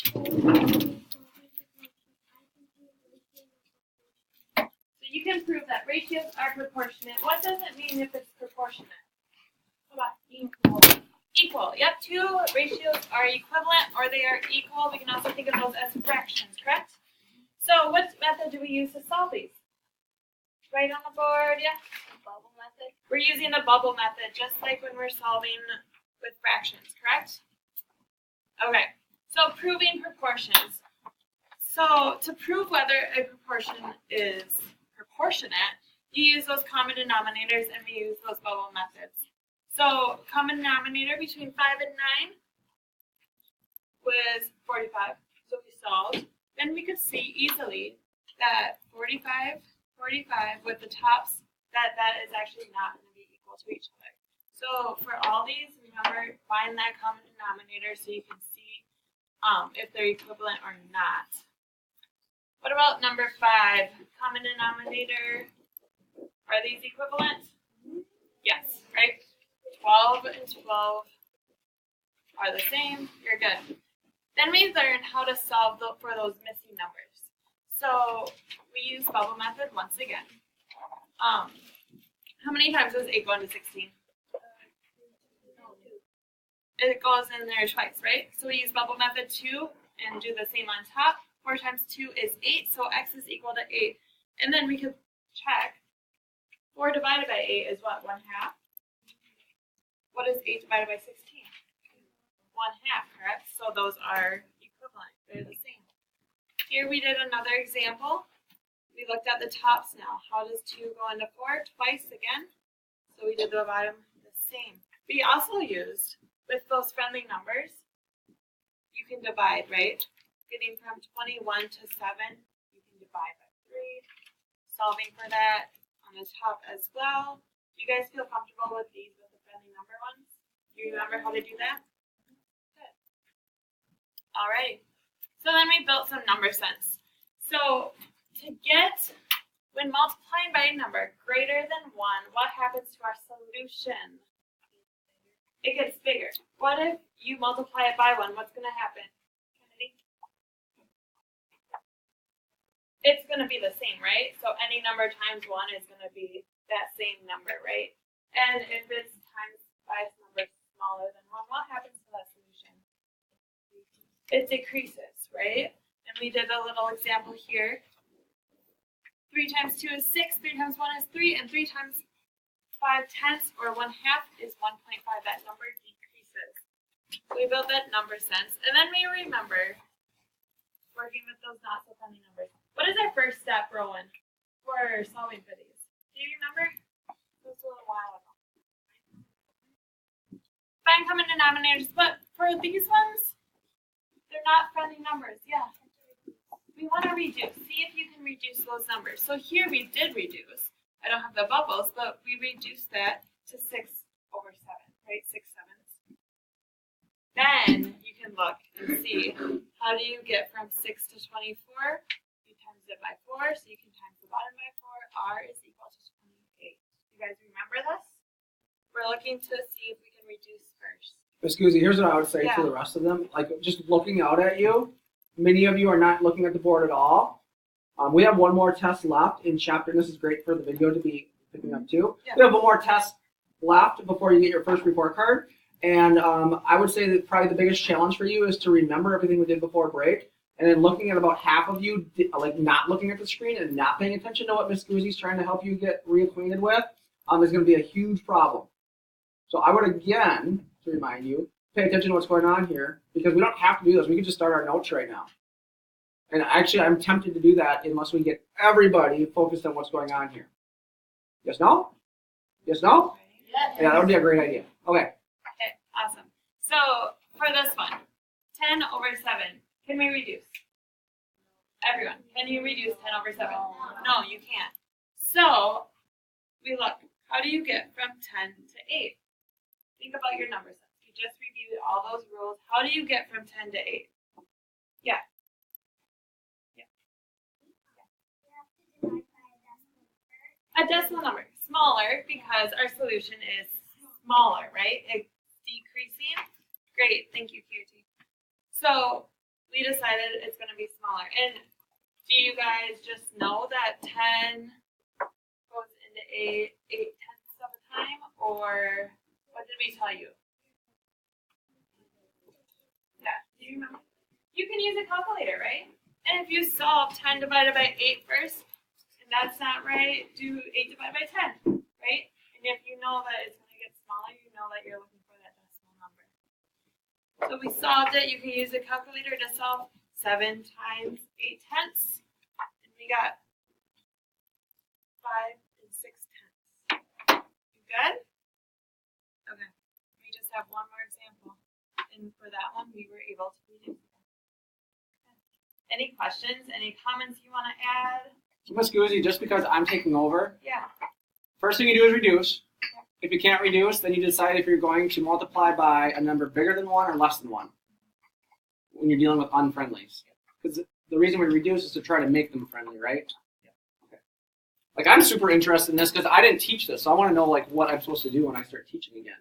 So you can prove that ratios are proportionate. What does it mean if it's proportionate? How about equal? Equal. Yep, two ratios are equivalent or they are equal. We can also think of those as fractions, correct? So what method do we use to solve these? Right on the board, yeah? The bubble method. We're using the bubble method, just like when we're solving with fractions, correct? Okay, so proving proportions. So to prove whether a proportion is proportionate, you use those common denominators and we use those bubble methods. So common denominator between 5 and 9 was 45, so we solved. Then we could see easily that 45 with the tops, that is actually not going to be equal to each other. So for all these, remember, find that common denominator so you can see if they're equivalent or not. What about number 5? Common denominator, are these equivalent? Yes, right? 12 and 12 are the same, you're good. Then we learned how to solve for those missing numbers. So we use bubble method once again. How many times does 8 go into 16? It goes in there twice, right? So we use bubble method 2 and do the same on top. 4 times 2 is 8, so x is equal to 8. And then we could check. 4 divided by 8 is what, 1/2? What is 8 divided by 16? 1/2, correct? So those are equivalent. They're the same. Here we did another example. We looked at the tops now. How does 2 go into 4? Twice again. So we did the bottom the same. We also used, with those friendly numbers, you can divide, right? Getting from 21 to 7, you can divide by 3. Solving for that on the top as well. Do you guys feel comfortable with these, with the friendly number ones? Do you remember how to do that? Good. All right. So then we built some number sense. So to get, when multiplying by a number greater than 1, what happens to our solution? It gets bigger. What if you multiply it by 1? What's going to happen? Kennedy? It's going to be the same, right? So any number times 1 is going to be that same number, right? And if it's times by a number smaller than 1, what happens to that solution? It decreases, right? And we did a little example here. 3 times 2 is 6, 3 times 1 is 3, and 3 times 5/10 or 1/2 is 1.5. That number decreases. So we built that number sense. And then we remember working with those not so funny numbers. What is our first step, Rowan, for solving for these? Do you remember? This was a little while ago. Find common denominators, but for these ones, they're not friendly numbers. Yeah. We want to reduce. See if you can reduce those numbers. So here we did reduce. I don't have the bubbles, but we reduced that to 6/7, right? 6/7. Then you can look and see, how do you get from 6 to 24? You times it by 4, so you can times the bottom by 4. R is equal to 28. You guys remember this? We're looking to see if we can reduce first. Miss Guzzi, here's what I would say to the rest of them. Like, just looking out at you, many of you are not looking at the board at all. We have one more test left in chapter, and this is great for the video to be picking up too. Yeah. We have one more test left before you get your first report card. And I would say that probably the biggest challenge for you is to remember everything we did before break. And then looking at about half of you, like not looking at the screen and not paying attention to what Miss Guzzi's trying to help you get reacquainted with, is going to be a huge problem. So I would, again, to remind you, pay attention to what's going on here, because we don't have to do this. We can just start our notes right now. And actually, I'm tempted to do that unless we get everybody focused on what's going on here. Yes, no? Yes, no? Yes. Yeah, that would be a great idea. Okay. Okay, awesome. So for this one, 10/7, can we reduce? Everyone, can you reduce 10/7? No, you can't. So we look, how do you get from 10 to 8? Think about your number sets. You just reviewed all those rules. How do you get from 10 to 8? Yeah. A decimal number, smaller, because our solution is smaller, right? It's decreasing. Great, thank you, Kirti. So we decided it's going to be smaller. And do you guys just know that 10 goes into 8/10 of a time, or what did we tell you? Yeah, do you remember? You can use a calculator, right? And if you solve 10 divided by 8 first, and that's not right, do 8 divided by 10, right? And if you know that it's going to get smaller, you know that you're looking for that decimal number. So we solved it. You can use a calculator to solve 7 times 8/10. And we got 5 6/10. You good? Okay. We just have one more example. And for that one, we were able to reduce it. Any questions? Any comments you want to add? So Ms. Guzzi, just because I'm taking over, Yeah. first thing you do is reduce. If you can't reduce, then you decide if you're going to multiply by a number bigger than 1 or less than 1 when you're dealing with unfriendlies. Because the reason we reduce is to try to make them friendly, right? Okay. Like, I'm super interested in this because I didn't teach this, so I want to know like what I'm supposed to do when I start teaching again.